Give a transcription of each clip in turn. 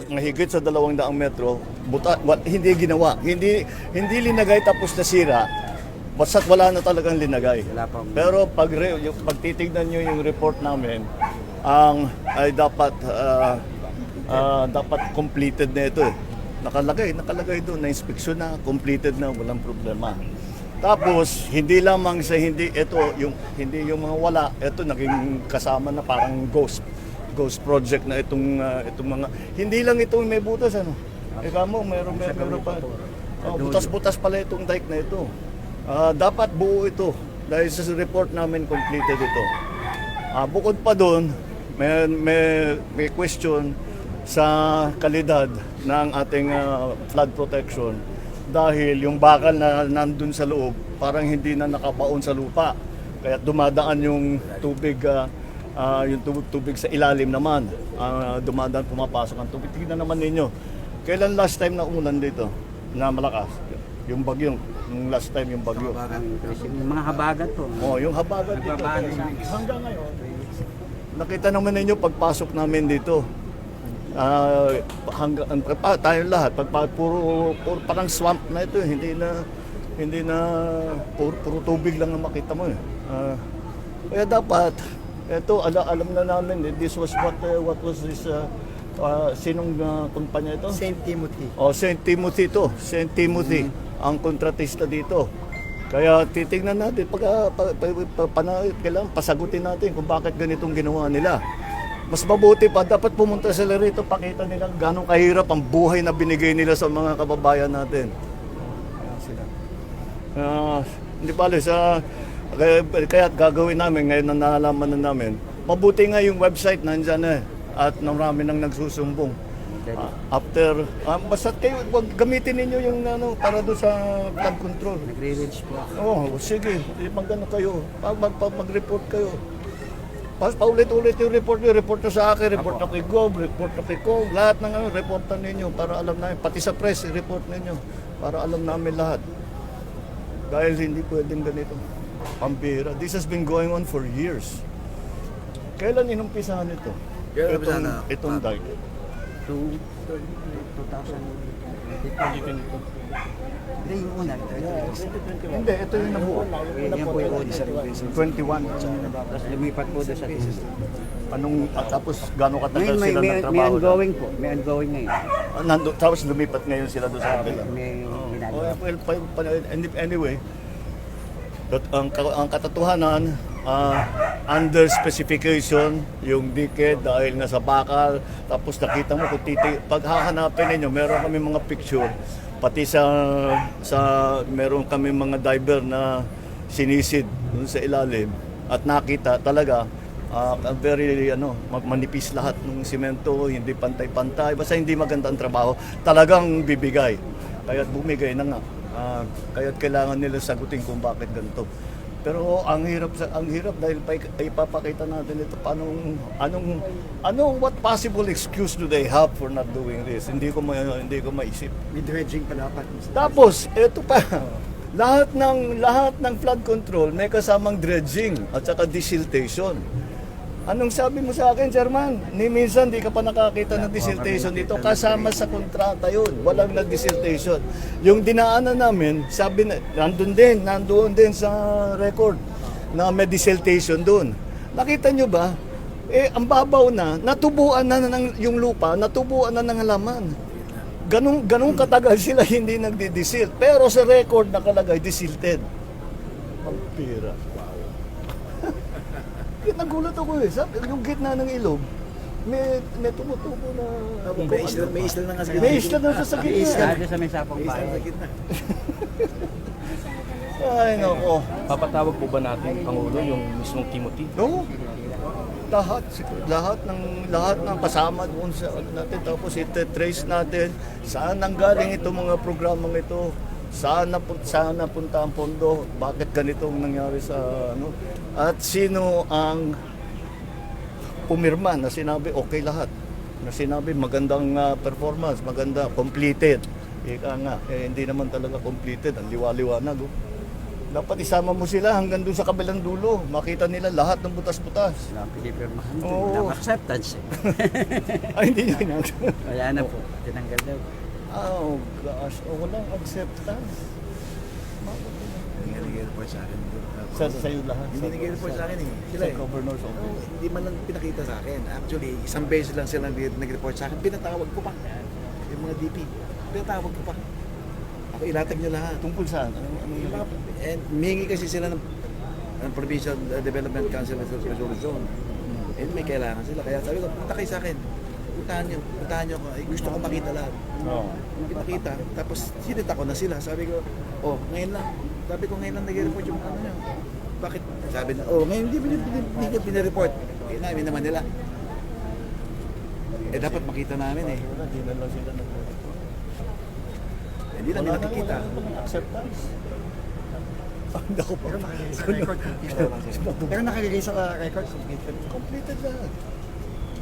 mahigit sa 200 metro, hindi ginawa. Hindi linagay tapos nasira. Basta't wala na talagang linagay. Pero pag titignan nyo yung report namin, ay dapat completed na ito. Nakalagay doon na inspeksyon na, completed na, walang problema. Tapos hindi lamang sa hindi yung mga wala, ito naging kasama na parang ghost project na itong mga hindi lang itong may butas Ika mo meron pa. Butas-butas pala itong dike na ito. Dapat buo ito dahil sa report namin completed ito. Bukod pa doon, may question sa kalidad ng ating flood protection dahil yung bakal na nandun sa loob parang hindi na nakabaon sa lupa. Kaya dumadaan yung tubig sa ilalim naman. Dumadaan, pumapasok ang tubig. Tingnan naman ninyo. Kailan last time na umulan dito na malakas? Yung bagyo, yung last time yung bagyo. Yung mga habagat po. Yung habagat dito. Hanggang ngayon, nakita naman ninyo pagpasok namin dito. Tayo lahat, puro parang swamp na ito, hindi na puro tubig lang ang makita mo. Kaya dapat, ito alam na namin, this was what was this sinong kumpanya ito? St. Timothy. St. Timothy to. St. Timothy ang kontratista dito. Kaya titingnan natin, kailangan pasagutin natin kung bakit ganitong ginawa nila. Mas mabuti pa, dapat pumunta sila rito, pakita nila gano'ng kahirap ang buhay na binigay nila sa mga kababayan natin. Ayan sila. Hindi pala, kaya gagawin namin, ngayon na nalaman na namin, mabuti nga yung website nandyan at marami nang nagsusumbong. After, basta kayo, gamitin ninyo yung para doon sa flood control. Nagre-reach po. Sige, mag-ano kayo, mag-report kayo. Paulit-ulit yung report na sa akin, report na kay Gob, report na kay Kong, lahat ng reportan ninyo para alam namin, pati sa press, report ninyo para alam namin lahat. Dahil hindi pwedeng ganito. Pambira. This has been going on for years. Kailan inumpisahan ito? Itong dike. 2000. Hindi, yung una. Hindi, ito yung nabuo. Yan po yung una. 21. Tapos lumipat po doon sa Timothy. Tapos gano'ng katagal Ngayon sila may nagtrabaho? ongoing po. May ongoing ngayon. Tapos lumipat ngayon sila doon sa kabila. May ginagawa. Anyway, ang katatuhanan, under specification yung dike dahil nga sa bakal. Tapos nakita mo kung pag hahanapin ninyo, meron kami mga picture. Pati meron kami mga diver na sinisid dun sa ilalim. At nakita talaga, very manipis lahat ng simento, hindi pantay-pantay. Basta hindi maganda ang trabaho. Talagang bibigay. Kaya't bumigay na nga. Kaya't kailangan nila sagutin kung bakit ganito. Pero ang hirap dahil ipapakita natin ito what possible excuse do they have for not doing this? Hindi ko maisip. May dredging pa dapat. Tapos ito pa, lahat ng flood control may kasamang dredging at saka desiltation. Anong sabi mo sa akin, Chairman? Minsan di ka pa nakakita ng desiltation dito. Kasama sa kontrata yun. Walang nag-desiltation. Yung dinaanan namin, sabi na, nandoon din sa record na may desiltation doon. Nakita nyo ba? Ang babaw natubuan na yung lupa, natubuan na ng halaman. Ganong katagal sila hindi nagdi-desilt. Pero sa record nakalagay, desilted. Pampira. Nagulat ako sabi, yung gitna ng ilog, may tumutubo na... May isla na nga sa gitna. May isla na sa gitna. Sa may sapang bahay. Ay, nako. Papatawag po ba natin, Pangulo, yung mismong Timothy? No. Lahat ng kasama doon sa natin, tapos ite-trace natin saan nanggaling itong mga programang ito, saan napunta ang pondo, bakit ganitong nangyari sa at sino ang pumirma na sinabi okay lahat, na sinabi magandang performance, maganda, completed. Ika nga, hindi naman talaga completed, ang liwa-liwanag. Dapat isama mo sila hanggang doon sa kabilang dulo. Makita nila lahat ng butas-butas. Wala ang pinipirma. Oo. Wala acceptance eh. Ay, hindi niya ginagawa. Kaya na po, tinanggal daw. Oh gosh, walang acceptance. Hindi nga nag-report sa akin. Sa iyo lahat. Hindi nag-report sa akin eh. Sila Sa eh. governor's Oo, office. hindi man lang pinakita sa akin. Actually, isang beses lang sila nag-report sa akin. Pinatawag ko pa. Yung mga DP. Pinatawag ko pa. Ako ilatag nyo lahat. Tungkol saan? Ano Yung mga, and humingi kasi sila ng Provincial Development Council Resolution. And may kailangan sila. Kaya sabi ko, punta kayo sa akin. Puntahan nyo ako. Ay, gusto ko makita lahat. Oo. Pinakita. Tapos sinita ko na sila. Sabi ko, oh, ngayon lang. Sabi ko, ngayon lang nag-report yung ano nyo. Bakit? Sabi na, oh, ngayon hindi nyo pinireport. Eh, namin naman nila. Eh, dapat makita namin eh. Hindi na lang sila nag-report. Hindi lang nila nakikita. Acceptance. Hindi ako pa. Pero nakalagay sa record completed. Pero nakalagay sa record completed. Completed lahat.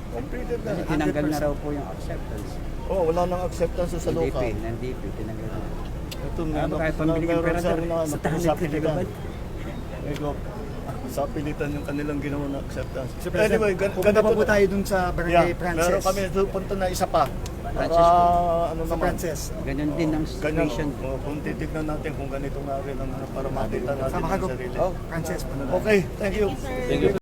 Completed Kasi lahat. tinanggal na raw po yung acceptance. Oh, wala nang acceptance sa Ng DP, local. ng DP, tinanggal na. Ito Ano, kahit pambili yung pera sa tahanan sa ka nagabad. Ego, sa pilitan yung kanilang ginawa na acceptance. So, President, Anyway, pupunta pa po tayo dun sa Barangay Frances. meron kami pupunta na isa pa. Para Frances po. ano Sa naman. Frances. Ganyan din ang Ganyan, situation. kung titignan natin kung ganito nga rin ang para makita natin Sa ang Makagog. sarili. Frances. Okay, thank you. Thank you.